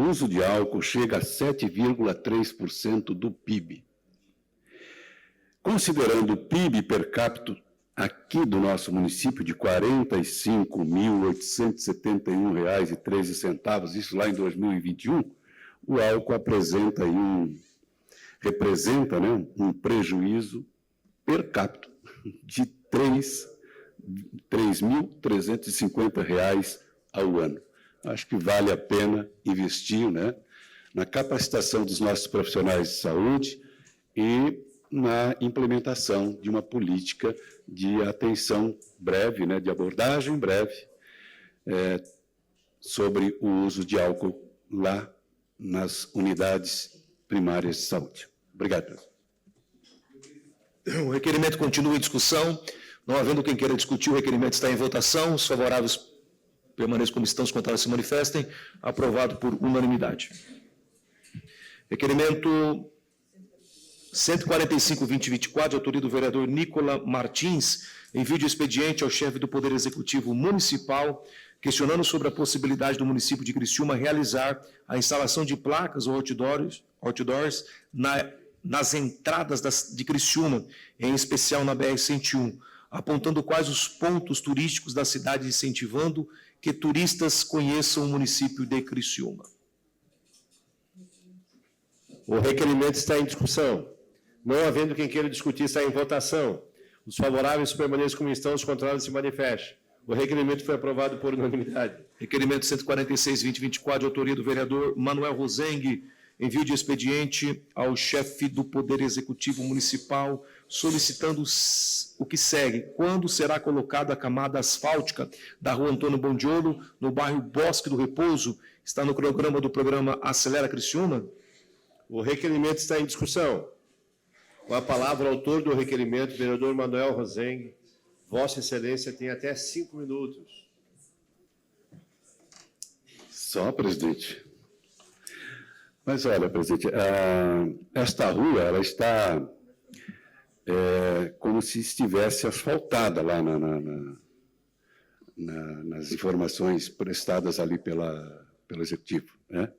uso de álcool chega a 7,3% do PIB. Considerando o PIB per capita aqui do nosso município de R$ 45.871,13, isso lá em 2021, o álcool representa um prejuízo per capita de R$ 3.350 ao ano. Acho que vale a pena investir, né, na capacitação dos nossos profissionais de saúde e na implementação de uma política de atenção breve, né, de abordagem breve, sobre o uso de álcool lá nas unidades primárias de saúde. Obrigado, presidente. O requerimento continua em discussão. Não havendo quem queira discutir, o requerimento está em votação. Os favoráveis permaneçam como estão, os contrários se manifestem. Aprovado por unanimidade. Requerimento 145-2024, de autoria do vereador Nicola Martins, envio de expediente ao chefe do Poder Executivo Municipal, questionando sobre a possibilidade do município de Criciúma realizar a instalação de placas ou outdoors nas entradas de Criciúma, em especial na BR-101, apontando quais os pontos turísticos da cidade, incentivando que turistas conheçam o município de Criciúma. O requerimento está em discussão. Não havendo quem queira discutir, está em votação. Os favoráveis permaneçam como estão, os contrários se manifestem. O requerimento foi aprovado por unanimidade. Requerimento 146/2024, de autoria do vereador Manuel Rosengue, envio de expediente ao chefe do Poder Executivo Municipal, solicitando o que segue. Quando será colocada a camada asfáltica da rua Antônio Bondiolo, no bairro Bosque do Repouso? Está no cronograma do programa Acelera Criciúma? O requerimento está em discussão. Com a palavra, o autor do requerimento, vereador Manuel Rosengue. Vossa Excelência tem até 5 minutos. Só, presidente. Mas olha, presidente, esta rua ela está como se estivesse asfaltada lá nas informações prestadas ali pelo Executivo, né?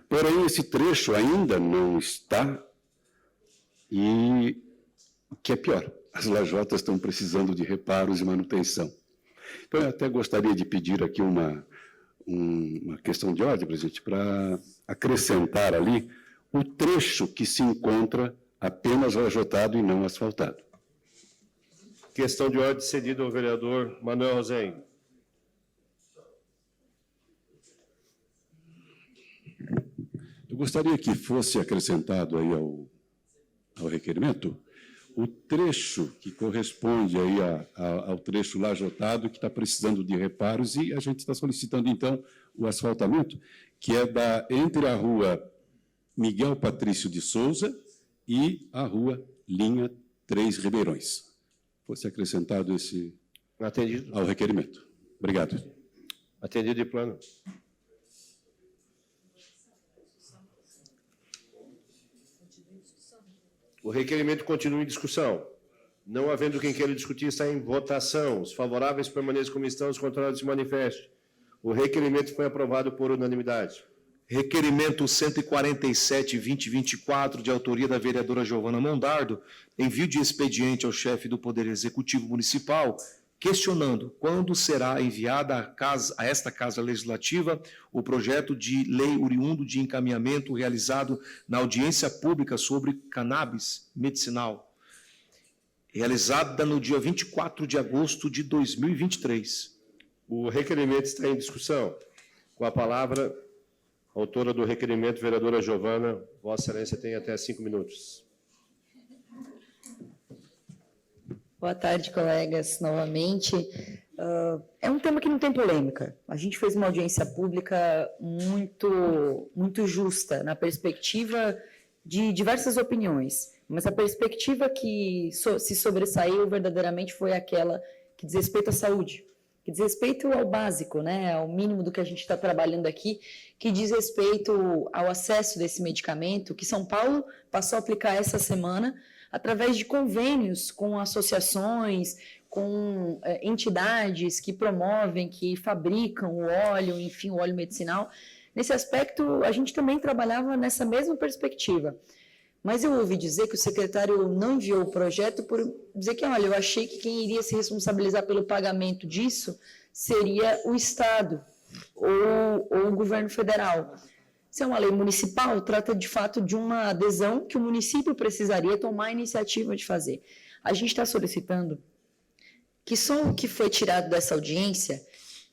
Porém, esse trecho ainda não está, e o que é pior, as lajotas estão precisando de reparos e manutenção. Então, eu até gostaria de pedir aqui uma questão de ordem, presidente, para acrescentar ali o trecho que se encontra apenas lajotado e não asfaltado. Questão de ordem cedida ao vereador Manuel Rosengue. Eu gostaria que fosse acrescentado aí ao requerimento o trecho que corresponde aí ao trecho lajotado, que está precisando de reparos, e a gente está solicitando, então, o asfaltamento, que é entre a rua Miguel Patrício de Souza e a rua Linha 3 Ribeirões. Fosse acrescentado esse Atendido. ao requerimento. Obrigado. Atendido de plano. O requerimento continua em discussão. Não havendo quem queira discutir, está em votação. Os favoráveis permaneçam como estão, os contrários se manifestem. O requerimento foi aprovado por unanimidade. Requerimento 147/2024, de autoria da vereadora Giovana Mondardo, envio de expediente ao chefe do Poder Executivo Municipal, questionando quando será enviada a esta Casa Legislativa o projeto de lei oriundo de encaminhamento realizado na audiência pública sobre cannabis medicinal, realizada no dia 24 de agosto de 2023. O requerimento está em discussão. Com a palavra, a autora do requerimento, vereadora Giovana. Vossa Excelência tem até 5 minutos. Boa tarde, colegas, novamente. É um tema que não tem polêmica. A gente fez uma audiência pública muito justa, na perspectiva de diversas opiniões, mas a perspectiva que se sobressaiu verdadeiramente foi aquela que diz respeito à saúde, que diz respeito ao básico, né, ao mínimo do que a gente está trabalhando aqui, que diz respeito ao acesso desse medicamento, que São Paulo passou a aplicar essa semana, através de convênios com associações, com entidades que promovem, que fabricam o óleo, enfim, o óleo medicinal. Nesse aspecto, a gente também trabalhava nessa mesma perspectiva. Mas eu ouvi dizer que o secretário não enviou o projeto por dizer que, olha, eu achei que quem iria se responsabilizar pelo pagamento disso seria o Estado ou o governo federal. Se é uma lei municipal, trata de fato de uma adesão que o município precisaria tomar a iniciativa de fazer. A gente está solicitando que só o que foi tirado dessa audiência,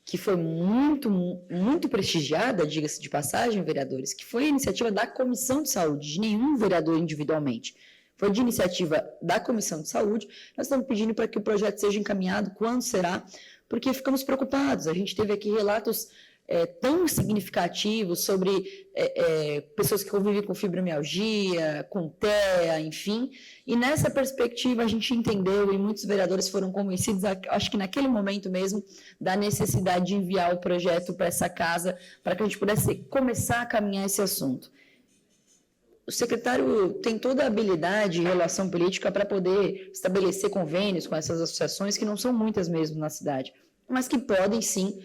que foi muito prestigiada, diga-se de passagem, vereadores, que foi a iniciativa da Comissão de Saúde, de nenhum vereador individualmente. Foi de iniciativa da Comissão de Saúde. Nós estamos pedindo para que o projeto seja encaminhado, quando será, porque ficamos preocupados. A gente teve aqui relatos tão significativos sobre pessoas que convivem com fibromialgia, com TEA, enfim, e nessa perspectiva a gente entendeu, e muitos vereadores foram convencidos, acho que naquele momento mesmo, da necessidade de enviar o projeto para essa casa, para que a gente pudesse começar a caminhar esse assunto. O secretário tem toda a habilidade e relação política para poder estabelecer convênios com essas associações, que não são muitas mesmo na cidade. mas que podem, sim,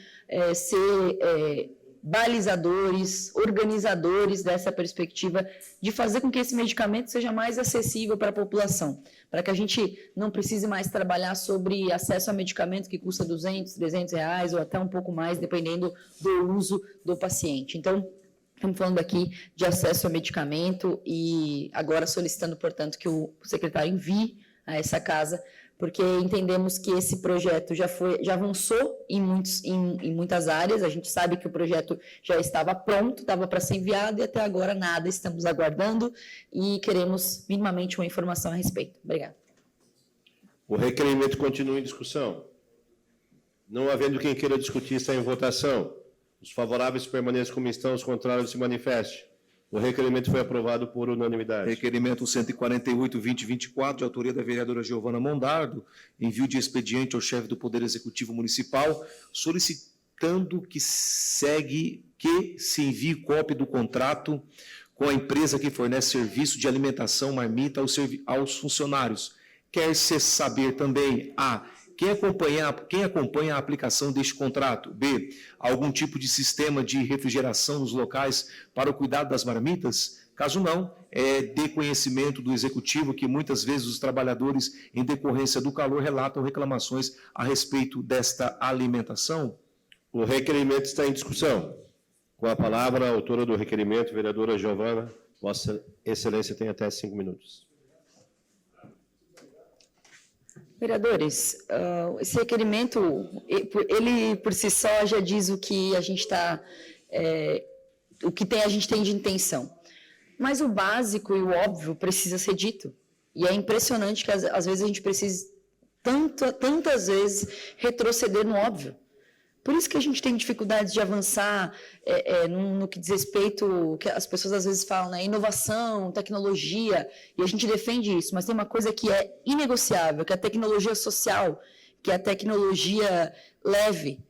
ser balizadores, organizadores dessa perspectiva de fazer com que esse medicamento seja mais acessível para a população, para que a gente não precise mais trabalhar sobre acesso a medicamento que custa R$200, R$300 ou até um pouco mais, dependendo do uso do paciente. Então, estamos falando aqui de acesso a medicamento e agora solicitando, portanto, que o secretário envie a essa casa, porque entendemos que esse projeto já avançou em muitas áreas, a gente sabe que o projeto já estava pronto, estava para ser enviado e até agora nada, estamos aguardando e queremos minimamente uma informação a respeito. Obrigada. O requerimento continua em discussão. Não havendo quem queira discutir, está em votação. Os favoráveis permaneçam como estão, os contrários se manifestem. O requerimento foi aprovado por unanimidade. Requerimento 148-2024, de autoria da vereadora Giovana Mondardo, envio de expediente ao chefe do Poder Executivo Municipal, solicitando que se envie cópia do contrato com a empresa que fornece serviço de alimentação marmita aos funcionários. Quer-se saber também quem acompanha a aplicação deste contrato? B, algum tipo de sistema de refrigeração nos locais para o cuidado das marmitas? Caso não, dê conhecimento do executivo que muitas vezes os trabalhadores, em decorrência do calor, relatam reclamações a respeito desta alimentação. O requerimento está em discussão. Com a palavra, a autora do requerimento, vereadora Giovana. Vossa Excelência tem até 5 minutos. Vereadores, esse requerimento, ele por si só já diz o que a gente a gente tem de intenção. Mas o básico e o óbvio precisa ser dito. E é impressionante que às vezes a gente precisa tantas vezes retroceder no óbvio. Por isso que a gente tem dificuldade de avançar no que diz respeito, que as pessoas às vezes falam, né, inovação, tecnologia, e a gente defende isso, mas tem uma coisa que é inegociável, que é a tecnologia social, que é a tecnologia leve,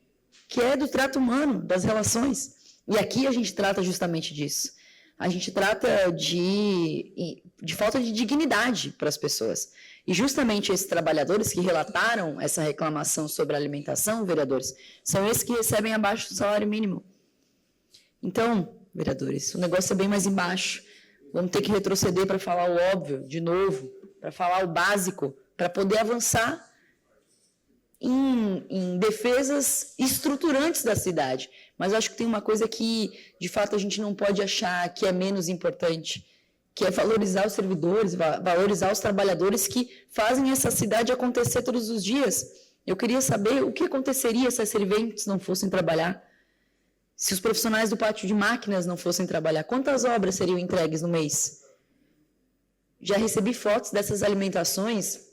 que é do trato humano, das relações. E aqui a gente trata justamente disso. A gente trata de falta de dignidade para as pessoas. E justamente esses trabalhadores que relataram essa reclamação sobre a alimentação, vereadores, são esses que recebem abaixo do salário mínimo. Então, vereadores, o negócio é bem mais embaixo. Vamos ter que retroceder para falar o óbvio, de novo, para falar o básico, para poder avançar em defesas estruturantes da cidade. Mas acho que tem uma coisa que, de fato, a gente não pode achar que é menos importante, que é valorizar os servidores, valorizar os trabalhadores que fazem essa cidade acontecer todos os dias. Eu queria saber o que aconteceria se as serventes não fossem trabalhar, se os profissionais do pátio de máquinas não fossem trabalhar, quantas obras seriam entregues no mês? Já recebi fotos dessas alimentações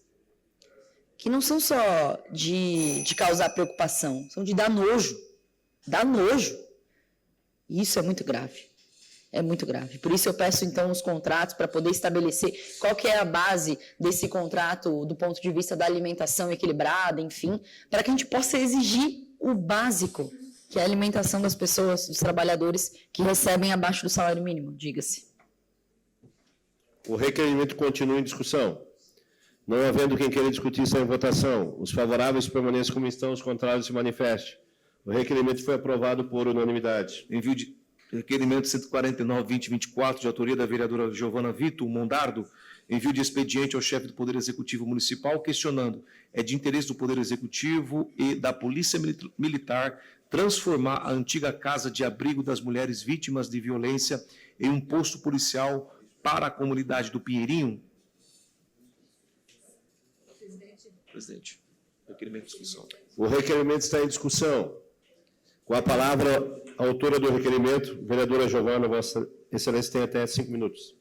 que não são só de causar preocupação, são de dar nojo. Dá nojo. E isso é muito grave. É muito grave. Por isso eu peço, então, os contratos para poder estabelecer qual que é a base desse contrato do ponto de vista da alimentação equilibrada, enfim, para que a gente possa exigir o básico, que é a alimentação das pessoas, dos trabalhadores que recebem abaixo do salário mínimo, diga-se. O requerimento continua em discussão. Não havendo quem queira discutir, está em votação. Os favoráveis permaneçam como estão, os contrários se manifestem. O requerimento foi aprovado por unanimidade. Envio de requerimento 149-2024, de autoria da vereadora Giovana Vitor Mondardo, envio de expediente ao chefe do Poder Executivo Municipal, questionando: é de interesse do Poder Executivo e da Polícia Militar transformar a antiga casa de abrigo das mulheres vítimas de violência em um posto policial para a comunidade do Pinheirinho? Presidente, requerimento de discussão. O requerimento está em discussão. Com a palavra, a autora do requerimento, vereadora Giovana, Vossa Excelência tem até 5 minutos.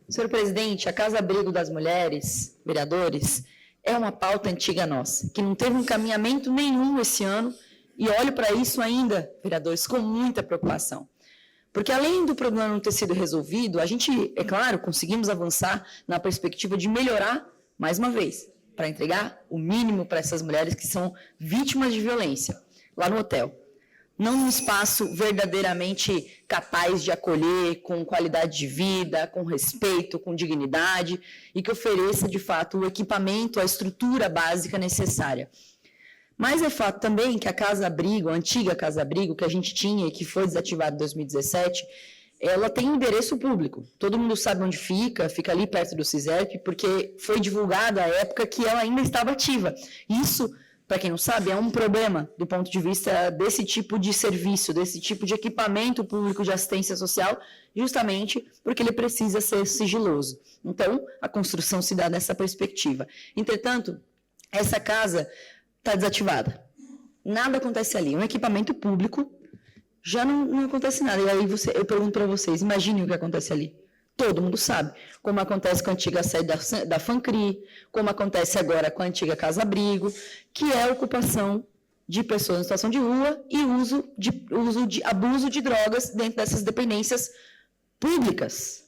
Senhor presidente, a Casa Abrigo das Mulheres, vereadores, é uma pauta antiga nossa, que não teve encaminhamento nenhum esse ano, e olho para isso ainda, vereadores, com muita preocupação. Porque além do problema não ter sido resolvido, a gente, é claro, conseguimos avançar na perspectiva de melhorar, mais uma vez, para entregar o mínimo para essas mulheres que são vítimas de violência, lá no hotel. Não num espaço verdadeiramente capaz de acolher com qualidade de vida, com respeito, com dignidade, e que ofereça, de fato, o equipamento, a estrutura básica necessária. Mas é fato também que a Casa Abrigo, a antiga Casa Abrigo, que a gente tinha e que foi desativada em 2017, ela tem um endereço público. Todo mundo sabe onde fica ali perto do CISERP, porque foi divulgada a época que ela ainda estava ativa. Isso, para quem não sabe, é um problema do ponto de vista desse tipo de serviço, desse tipo de equipamento público de assistência social, justamente porque ele precisa ser sigiloso. Então, a construção se dá nessa perspectiva. Entretanto, essa casa está desativada. Nada acontece ali. Um equipamento público, já não acontece nada. E aí eu pergunto para vocês, imaginem o que acontece ali. Todo mundo sabe. Como acontece com a antiga sede da FANCRI, como acontece agora com a antiga Casa Abrigo, que é a ocupação de pessoas em situação de rua e abuso de drogas dentro dessas dependências públicas.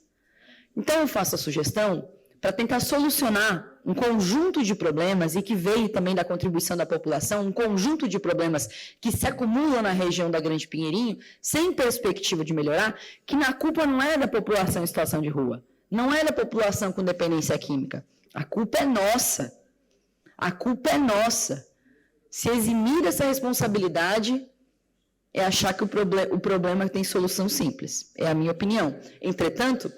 Então, eu faço a sugestão para tentar solucionar um conjunto de problemas, e que veio também da contribuição da população, um conjunto de problemas que se acumulam na região da Grande Pinheirinho, sem perspectiva de melhorar, que a culpa não é da população em situação de rua, não é da população com dependência química. A culpa é nossa. A culpa é nossa. Se eximir essa responsabilidade é achar que o problema tem solução simples. É a minha opinião. Entretanto,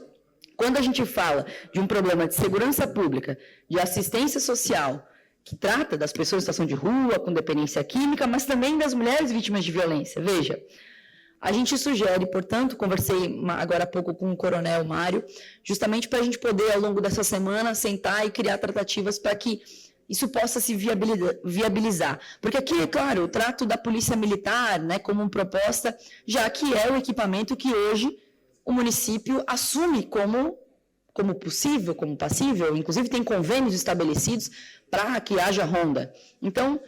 quando a gente fala de um problema de segurança pública, de assistência social, que trata das pessoas em situação de rua, com dependência química, mas também das mulheres vítimas de violência. Veja, a gente sugere, portanto, conversei agora há pouco com o Coronel Mário, justamente para a gente poder, ao longo dessa semana, sentar e criar tratativas para que isso possa se viabilizar. Porque aqui, é claro, eu trato da Polícia Militar, né, como proposta, já que é o equipamento que hoje o município assume como possível, como passível, inclusive tem convênios estabelecidos para que haja ronda. Então,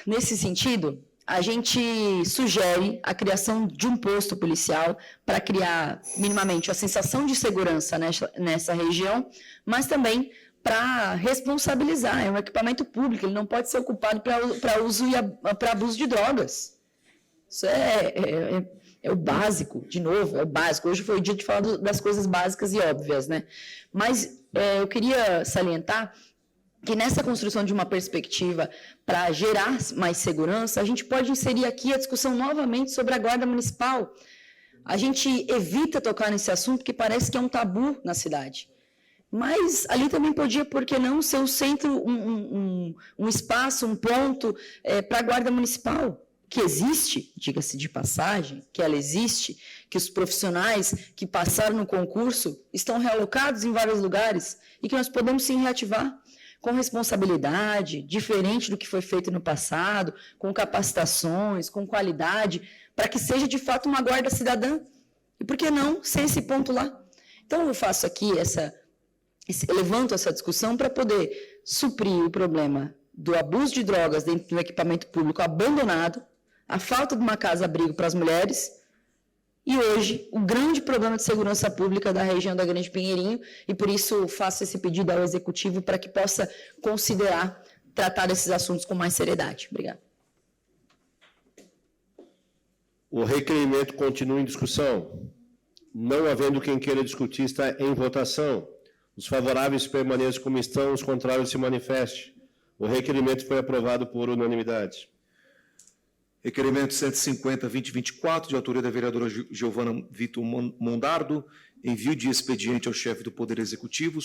nesse sentido, a gente sugere a criação de um posto policial para criar minimamente a sensação de segurança nessa região, mas também para responsabilizar. É um equipamento público, ele não pode ser ocupado para uso e para abuso de drogas. Isso é o básico, de novo, é o básico. Hoje foi o dia de falar das coisas básicas e óbvias, né? Mas eu queria salientar que nessa construção de uma perspectiva para gerar mais segurança, a gente pode inserir aqui a discussão novamente sobre a Guarda Municipal. A gente evita tocar nesse assunto que parece que é um tabu na cidade. Mas ali também podia, por que não, ser o centro, um espaço, um ponto para a Guarda Municipal, que existe, diga-se de passagem, que ela existe, que os profissionais que passaram no concurso estão realocados em vários lugares e que nós podemos sim reativar com responsabilidade, diferente do que foi feito no passado, com capacitações, com qualidade, para que seja de fato uma guarda cidadã. E por que não ser esse ponto lá? Então eu faço aqui eu levanto essa discussão para poder suprir o problema do abuso de drogas dentro do equipamento público abandonado, a falta de uma casa-abrigo para as mulheres, e hoje o grande problema de segurança pública da região da Grande Pinheirinho, e por isso faço esse pedido ao Executivo para que possa considerar tratar desses assuntos com mais seriedade. Obrigada. O requerimento continua em discussão. Não havendo quem queira discutir, está em votação. Os favoráveis permaneçam como estão, os contrários se manifestem. O requerimento foi aprovado por unanimidade. Requerimento 150-2024, de autoria da vereadora Giovana Vitor Mondardo, envio de expediente ao chefe do Poder Executivo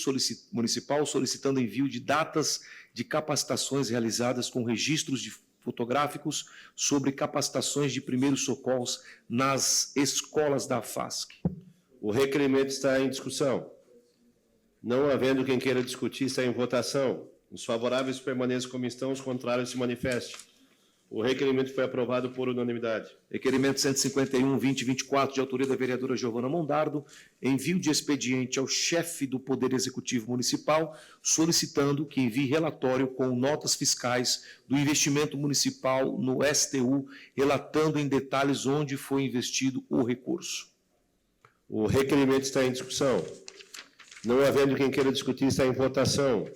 Municipal, solicitando envio de datas de capacitações realizadas com registros fotográficos sobre capacitações de primeiros socorros nas escolas da FASC. O requerimento está em discussão. Não havendo quem queira discutir, está em votação. Os favoráveis permaneçam como estão, os contrários se manifestem. O requerimento foi aprovado por unanimidade. Requerimento 151-2024, de autoria da vereadora Giovana Mondardo, envio de expediente ao chefe do Poder Executivo Municipal, solicitando que envie relatório com notas fiscais do investimento municipal no STU, relatando em detalhes onde foi investido o recurso. O requerimento está em discussão. Não havendo quem queira discutir, está em votação.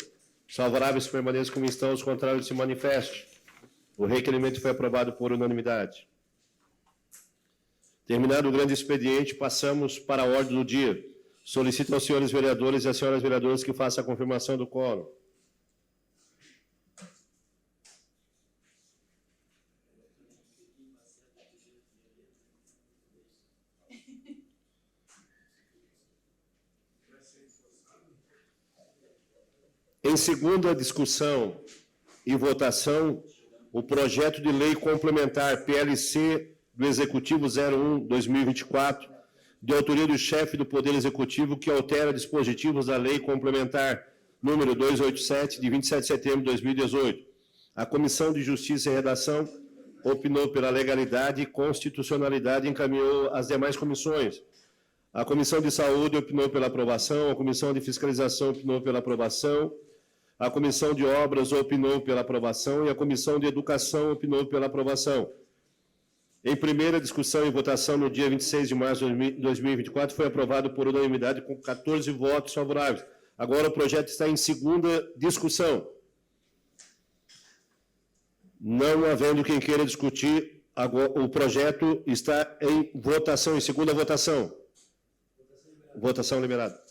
Os favoráveis permaneçam como estão, os contrários se manifestem. O requerimento foi aprovado por unanimidade. Terminado o grande expediente, passamos para a ordem do dia. Solicito aos senhores vereadores e às senhoras vereadoras que façam a confirmação do quórum. Em segunda discussão e votação, o projeto de lei complementar PLC do Executivo 01/2024, de autoria do chefe do Poder Executivo, que altera dispositivos da Lei Complementar número 287, de 27 de setembro de 2018. A Comissão de Justiça e Redação opinou pela legalidade e constitucionalidade e encaminhou às demais comissões. A Comissão de Saúde opinou pela aprovação, a Comissão de Fiscalização opinou pela aprovação, a Comissão de Obras opinou pela aprovação e a Comissão de Educação opinou pela aprovação. Em primeira discussão e votação, no dia 26 de março de 2024, foi aprovado por unanimidade com 14 votos favoráveis. Agora o projeto está em segunda discussão. Não havendo quem queira discutir, agora, o projeto está em votação, em segunda votação. Votação liberada.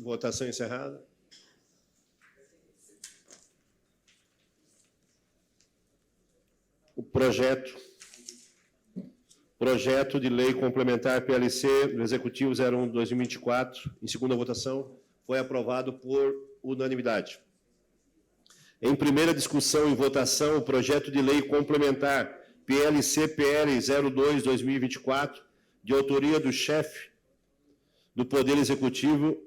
Votação encerrada. O projeto de lei complementar PLC do Executivo 01/2024, em segunda votação, foi aprovado por unanimidade. Em primeira discussão e votação, o projeto de lei complementar PLC-PL 02/2024, de autoria do chefe do Poder Executivo,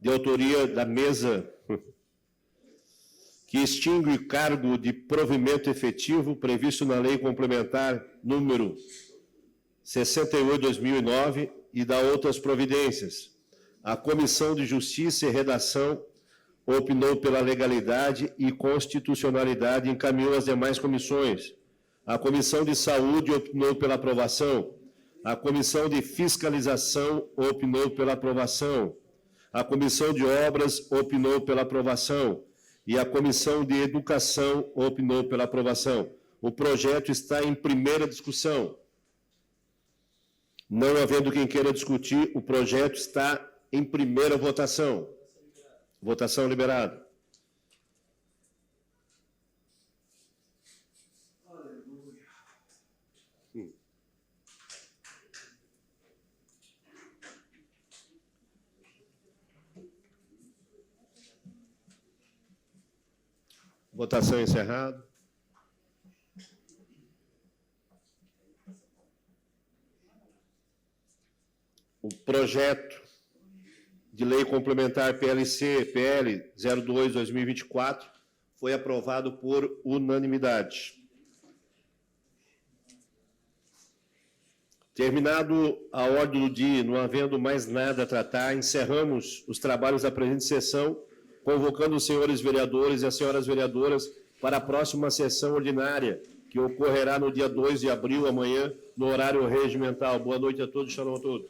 de autoria da mesa, que extingue o cargo de provimento efetivo previsto na Lei Complementar número 68/2009 e dá outras providências. A Comissão de Justiça e Redação opinou pela legalidade e constitucionalidade e encaminhou às demais comissões. A Comissão de Saúde opinou pela aprovação. A Comissão de Fiscalização opinou pela aprovação. A Comissão de Obras opinou pela aprovação e a Comissão de Educação opinou pela aprovação. O projeto está em primeira discussão. Não havendo quem queira discutir, o projeto está em primeira votação. Votação liberada. Votação encerrada. O projeto de lei complementar PLC-PL 02/2024 foi aprovado por unanimidade. Terminado a ordem do dia, não havendo mais nada a tratar, encerramos os trabalhos da presente sessão, convocando os senhores vereadores e as senhoras vereadoras para a próxima sessão ordinária, que ocorrerá no dia 2 de abril, amanhã, no horário regimental. Boa noite a todos, shalom a todos.